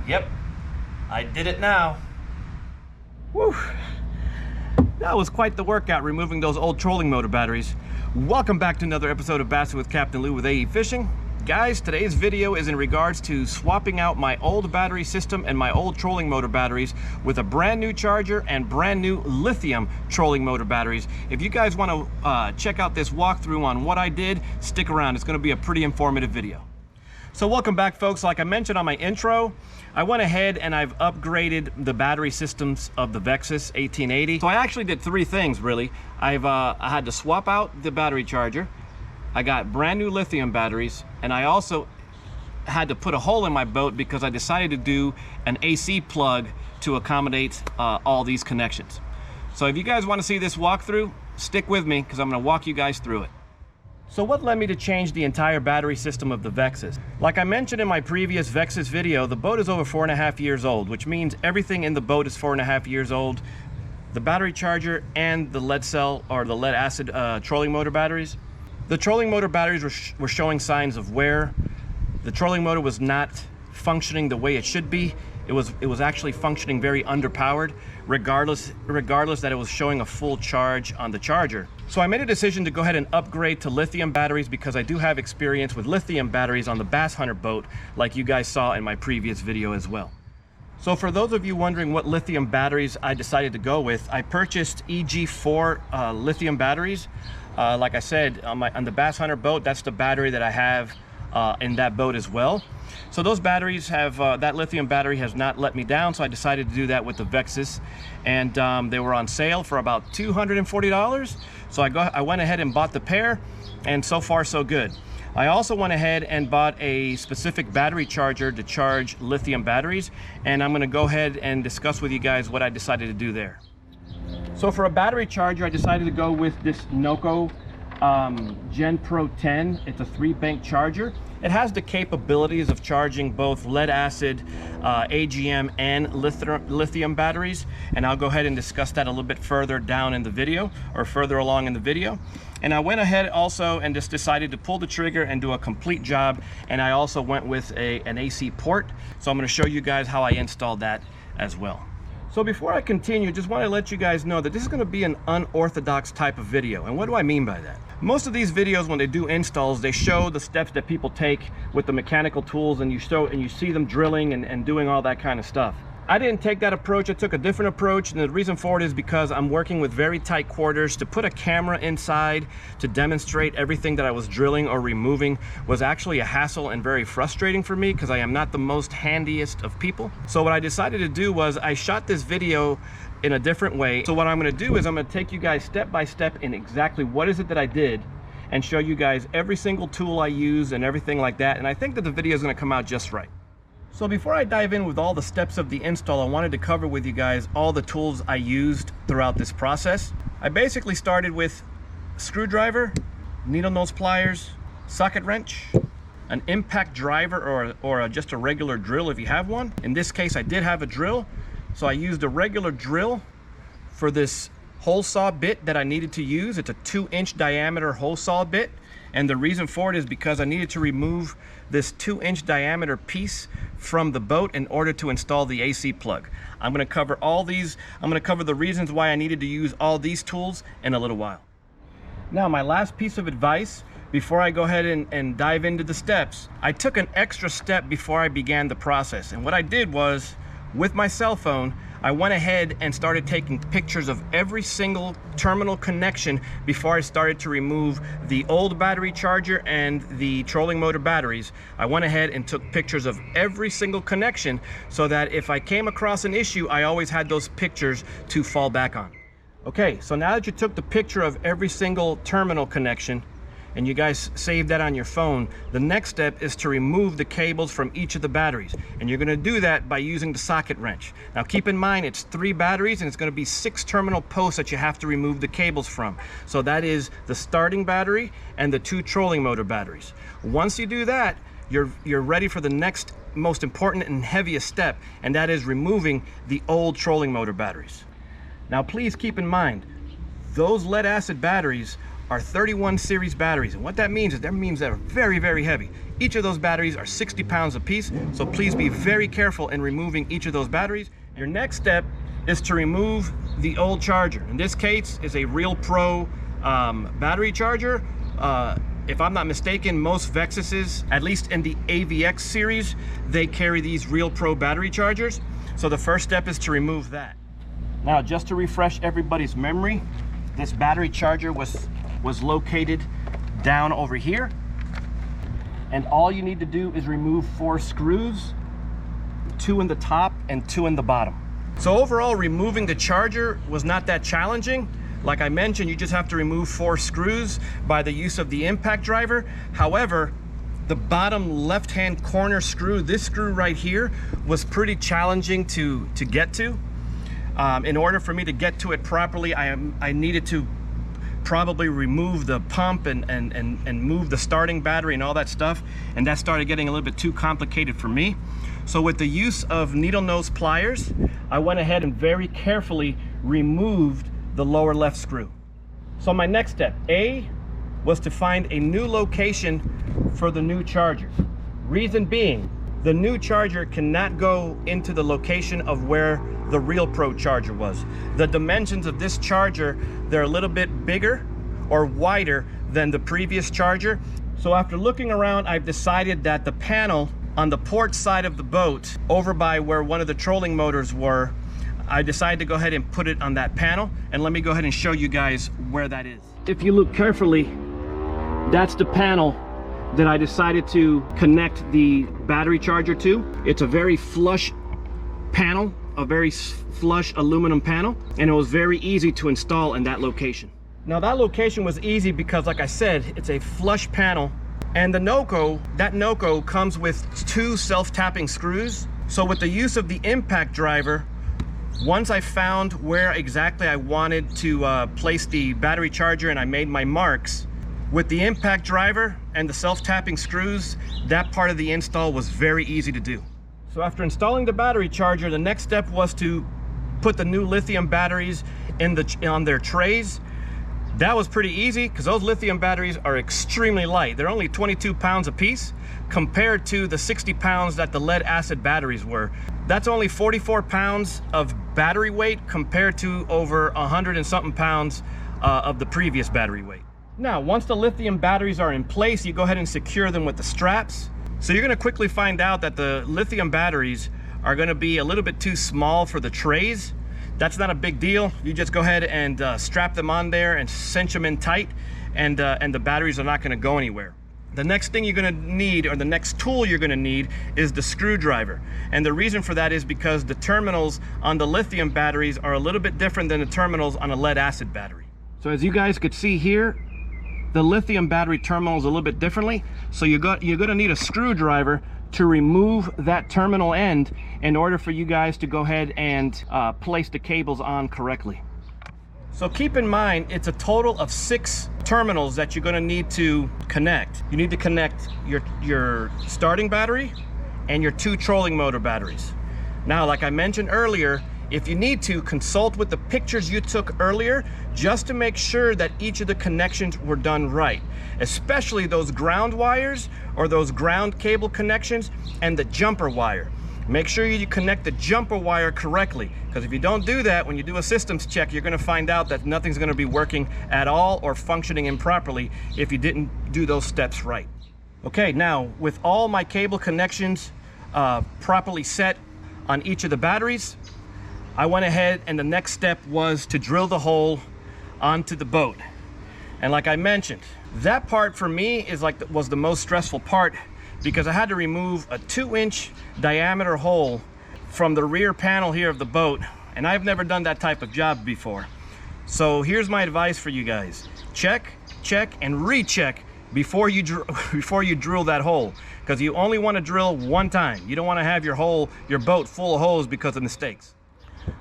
Yep, I did it now. Woo! That was quite the workout, removing those old trolling motor batteries. Welcome back to another episode of Bassin' with Captain Lou with AE Fishing. Guys, today's video is in regards to swapping out my old battery system and my old trolling motor batteries with a brand new charger and brand new lithium trolling motor batteries. If you guys want to check out this walkthrough on what I did, stick around. It's going to be a pretty informative video. So welcome back, folks. Like I mentioned on my intro, I went ahead and I've upgraded the battery systems of the Vexus 1880. So I actually did three things, really. I had to swap out the battery charger. I got brand new lithium batteries, and I also had to put a hole in my boat because I decided to do an AC plug to accommodate all these connections. So if you guys want to see this walkthrough, stick with me because I'm going to walk you guys through it. So what led me to change the entire battery system of the Vexus? Like I mentioned in my previous Vexus video, the boat is over 4.5 years old, which means everything in the boat is 4.5 years old. The battery charger and the lead cell or the lead acid trolling motor batteries. The trolling motor batteries were showing signs of wear. The trolling motor was not functioning the way it should be. It was actually functioning very underpowered, regardless that it was showing a full charge on the charger. So I made a decision to go ahead and upgrade to lithium batteries because I do have experience with lithium batteries on the Bass Hunter boat, like you guys saw in my previous video as well. So for those of you wondering what lithium batteries I decided to go with, I purchased EG4 lithium batteries. Like I said, on the Bass Hunter boat, that's the battery that I have in that boat as well. So those batteries have, that lithium battery has not let me down, so I decided to do that with the Vexus. And they were on sale for about $240. So I went ahead and bought the pair, and so far so good. I also went ahead and bought a specific battery charger to charge lithium batteries, and I'm going to go ahead and discuss with you guys what I decided to do there. So for a battery charger, I decided to go with this NOCO Gen Pro 10. It's a 3-bank charger. It has the capabilities of charging both lead acid, AGM, and lithium batteries, and I'll go ahead and discuss that a little bit further down in the video, or further along in the video. And I went ahead also and just decided to pull the trigger and do a complete job, and I also went with an AC port. So I'm going to show you guys how I installed that as well. So before I continue, just want to let you guys know that this is going to be an unorthodox type of video. And what do I mean by that? Most of these videos, when they do installs, they show the steps that people take with the mechanical tools, and you see them drilling and doing all that kind of stuff. I didn't take that approach. I took a different approach, and the reason for it is because I'm working with very tight quarters. To put a camera inside to demonstrate everything that I was drilling or removing was actually a hassle and very frustrating for me because I am not the most handiest of people. So what I decided to do was I shot this video in a different way. So what I'm going to do is I'm going to take you guys step by step in exactly what is it that I did and show you guys every single tool I use and everything like that. And I think that the video is going to come out just right. So before I dive in with all the steps of the install, I wanted to cover with you guys all the tools I used throughout this process. I basically started with a screwdriver, needle nose pliers, socket wrench, an impact driver or just a regular drill if you have one. In this case, I did have a drill, so I used a regular drill for this hole saw bit that I needed to use. It's a 2-inch diameter hole saw bit, and the reason for it is because I needed to remove this 2-inch diameter piece from the boat in order to install the AC plug. I'm going to cover all these. I'm going to cover the reasons why I needed to use all these tools in a little while. Now, my last piece of advice before I go ahead and dive into the steps, I took an extra step before I began the process. And what I did was, with my cell phone, I went ahead and started taking pictures of every single terminal connection before I started to remove the old battery charger and the trolling motor batteries. I went ahead and took pictures of every single connection so that if I came across an issue, I always had those pictures to fall back on. Okay, so now that you took the picture of every single terminal connection, and you guys save that on your phone, the next step is to remove the cables from each of the batteries. And you're going to do that by using the socket wrench. Now keep in mind, it's 3 batteries and it's going to be 6 terminal posts that you have to remove the cables from. So that is the starting battery and the 2 trolling motor batteries. Once you do that, you're ready for the next most important and heaviest step, and that is removing the old trolling motor batteries. Now please keep in mind, those lead acid batteries are 31 series batteries. And what that means is they're very, very heavy. Each of those batteries are 60 pounds a piece. So please be very careful in removing each of those batteries. Your next step is to remove the old charger. In this case, is a Real Pro battery charger. If I'm not mistaken, most Vexuses, at least in the AVX series, they carry these Real Pro battery chargers. So the first step is to remove that. Now, just to refresh everybody's memory, this battery charger was located down over here. And all you need to do is remove 4 screws, 2 in the top and 2 in the bottom. So overall, removing the charger was not that challenging. Like I mentioned, you just have to remove 4 screws by the use of the impact driver. However, the bottom left-hand corner screw, this screw right here, was pretty challenging to get to. In order for me to get to it properly, I needed to probably remove the pump and move the starting battery and all that stuff. And that started getting a little bit too complicated for me. So with the use of needle nose pliers, I went ahead and very carefully removed the lower left screw. So my next step, A, was to find a new location for the new charger. Reason being, the new charger cannot go into the location of where the Real Pro charger was. The dimensions of this charger, they're a little bit bigger or wider than the previous charger. So after looking around, I've decided that the panel on the port side of the boat, over by where one of the trolling motors were, I decided to go ahead and put it on that panel. And let me go ahead and show you guys where that is. If you look carefully, that's the panel that I decided to connect the battery charger to. It's a very flush panel, a very flush aluminum panel, and it was very easy to install in that location. Now that location was easy because, like I said, it's a flush panel, and the NOCO, that NOCO comes with 2 self-tapping screws. So with the use of the impact driver, once I found where exactly I wanted to place the battery charger and I made my marks, with the impact driver and the self-tapping screws, that part of the install was very easy to do. So after installing the battery charger, the next step was to put the new lithium batteries on their trays. That was pretty easy because those lithium batteries are extremely light. They're only 22 pounds a piece compared to the 60 pounds that the lead acid batteries were. That's only 44 pounds of battery weight compared to over 100 and something pounds of the previous battery weight. Now, once the lithium batteries are in place, you go ahead and secure them with the straps. So you're gonna quickly find out that the lithium batteries are gonna be a little bit too small for the trays. That's not a big deal. You just go ahead and strap them on there and cinch them in tight, and the batteries are not gonna go anywhere. The next thing you're gonna need, or the next tool you're gonna need, is the screwdriver. And the reason for that is because the terminals on the lithium batteries are a little bit different than the terminals on a lead acid battery. So as you guys could see here, the lithium battery terminals a little bit differently. So you're gonna need a screwdriver to remove that terminal end in order for you guys to go ahead and place the cables on correctly. So keep in mind, it's a total of 6 terminals that you're gonna need to connect. You need to connect your starting battery and your 2 trolling motor batteries. Now, like I mentioned earlier, if you need to, consult with the pictures you took earlier just to make sure that each of the connections were done right, especially those ground wires or those ground cable connections and the jumper wire. Make sure you connect the jumper wire correctly, because if you don't do that, when you do a systems check, you're going to find out that nothing's going to be working at all or functioning improperly if you didn't do those steps right. Okay, now with all my cable connections properly set on each of the batteries, I went ahead and the next step was to drill the hole onto the boat. And like I mentioned, that part for me was the most stressful part, because I had to remove a 2-inch diameter hole from the rear panel here of the boat, and I've never done that type of job before. So here's my advice for you guys. Check, and recheck before you drill that hole, because you only want to drill one time. You don't want to have your boat full of holes because of mistakes.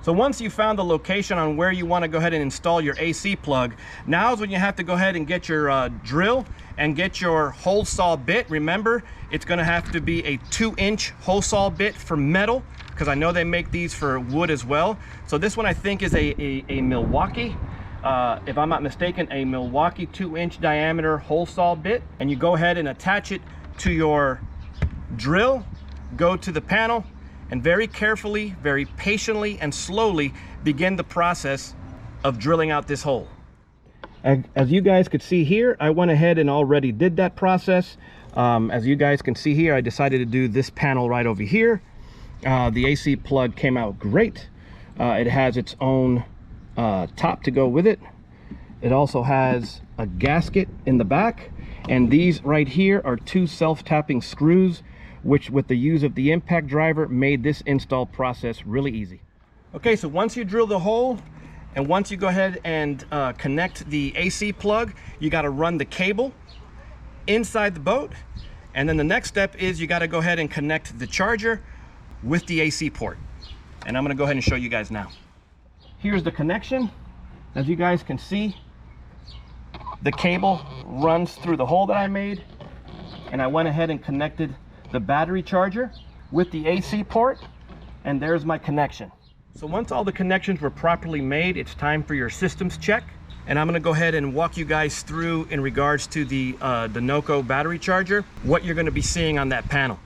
So once you found the location on where you want to go ahead and install your AC plug, now is when you have to go ahead and get your drill and get your hole saw bit. Remember, it's going to have to be a 2-inch hole saw bit for metal, because I know they make these for wood as well. So this one I think is a Milwaukee. if I'm not mistaken, a Milwaukee 2-inch diameter hole saw bit, and you go ahead and attach it to your drill, go to the panel, and very carefully, very patiently and slowly begin the process of drilling out this hole. As you guys could see here, I went ahead and already did that process. As you guys can see here, I decided to do this panel right over here. The AC plug came out great. It has its own top to go with it. It also has a gasket in the back, and these right here are 2 self-tapping screws, which with the use of the impact driver made this install process really easy. Okay, so once you drill the hole and once you go ahead and connect the AC plug, you got to run the cable inside the boat, and then the next step is you got to go ahead and connect the charger with the AC port, and I'm going to go ahead and show you guys now. Here's the connection. As you guys can see, the cable runs through the hole that I made, and I went ahead and connected the battery charger with the AC port, and there's my connection. So once all the connections were properly made, it's time for your systems check, and I'm going to go ahead and walk you guys through in regards to the NOCO battery charger, what you're going to be seeing on that panel.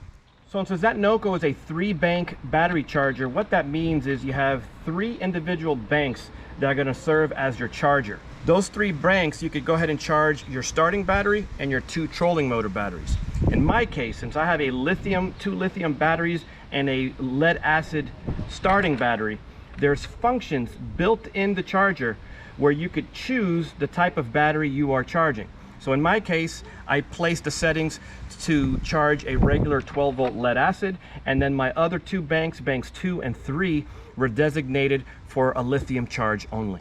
So since that NOCO is a 3-bank battery charger, what that means is you have 3 individual banks that are going to serve as your charger. Those 3 banks, you could go ahead and charge your starting battery and your 2 trolling motor batteries. In my case, since I have a 2 lithium batteries and a lead acid starting battery, there's functions built in the charger where you could choose the type of battery you are charging. So in my case, I placed the settings to charge a regular 12-volt lead acid, and then my other 2 banks, banks 2 and 3, were designated for a lithium charge only.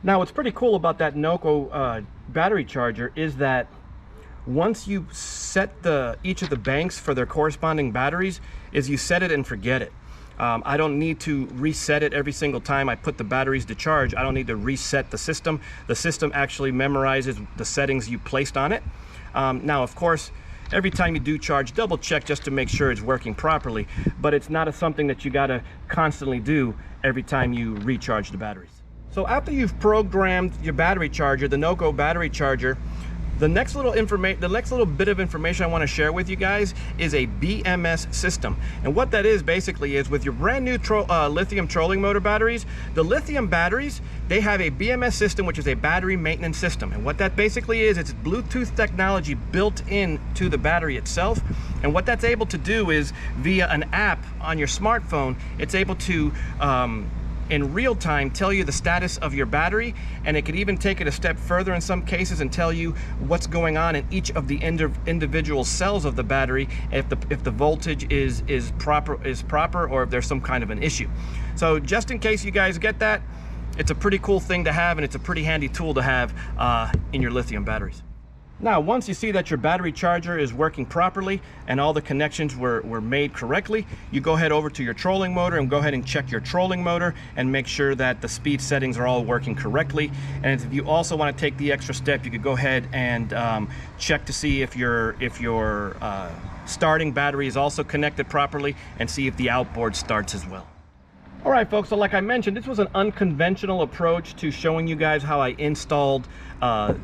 Now, what's pretty cool about that NOCO battery charger is that once you set each of the banks for their corresponding batteries, is you set it and forget it. I don't need to reset it every single time I put the batteries to charge. I don't need to reset the system. The system actually memorizes the settings you placed on it. Now, of course, every time you do charge, double check just to make sure it's working properly, but it's not something that you gotta constantly do every time you recharge the batteries. So after you've programmed your battery charger, the NOCO battery charger, the next little bit of information I want to share with you guys is a BMS system. And what that is basically is with your brand new lithium trolling motor batteries, the lithium batteries, they have a BMS system, which is a battery maintenance system. And what that basically is, it's Bluetooth technology built into the battery itself. And what that's able to do is via an app on your smartphone, it's able to in real time tell you the status of your battery, and it could even take it a step further in some cases and tell you what's going on in each of the individual cells of the battery, if the voltage is proper, or if there's some kind of an issue. So just in case you guys get that, it's a pretty cool thing to have, and it's a pretty handy tool to have in your lithium batteries. Now, once you see that your battery charger is working properly and all the connections were made correctly, you go ahead over to your trolling motor and go ahead and check your trolling motor and make sure that the speed settings are all working correctly. And if you also want to take the extra step, you could go ahead and check to see if your starting battery is also connected properly, and see if the outboard starts as well. All right, folks, so like I mentioned, this was an unconventional approach to showing you guys how I installed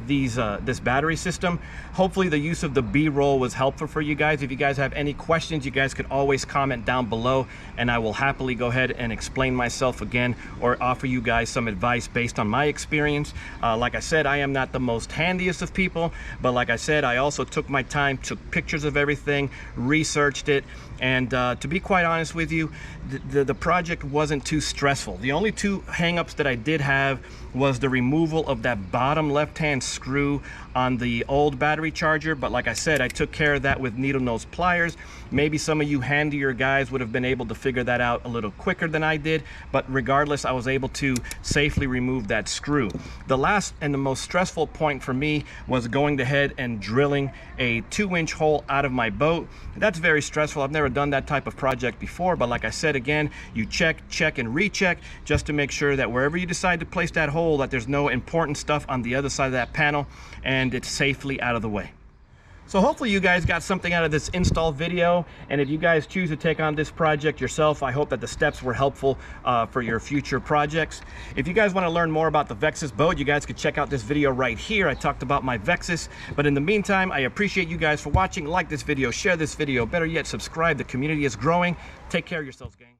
this battery system. Hopefully the use of the B-roll was helpful for you guys. If you guys have any questions, you guys could always comment down below, and I will happily go ahead and explain myself again or offer you guys some advice based on my experience. Like I said, I am not the most handiest of people, but like I said, I also took my time, took pictures of everything, researched it, and to be quite honest with you, the project wasn't too stressful. The only 2 hang-ups that I did have was the removal of that bottom left-hand screw on the old battery charger, but like I said, I took care of that with needle nose pliers. Maybe some of you handier guys would have been able to figure that out a little quicker than I did, but regardless, I was able to safely remove that screw. The last and the most stressful point for me was going ahead and drilling a 2-inch hole out of my boat. That's very stressful. I've never done that type of project before, but like I said, again, you check and recheck just to make sure that wherever you decide to place that hole, that there's no important stuff on the other side of that panel and it's safely out of the way. So hopefully you guys got something out of this install video, and if you guys choose to take on this project yourself, I hope that the steps were helpful for your future projects. If you guys want to learn more about the Vexus boat, you guys could check out this video right here. I talked about my Vexus, but in the meantime, I appreciate you guys for watching. Like this video, share this video, better yet, subscribe. The community is growing. Take care of yourselves, gang.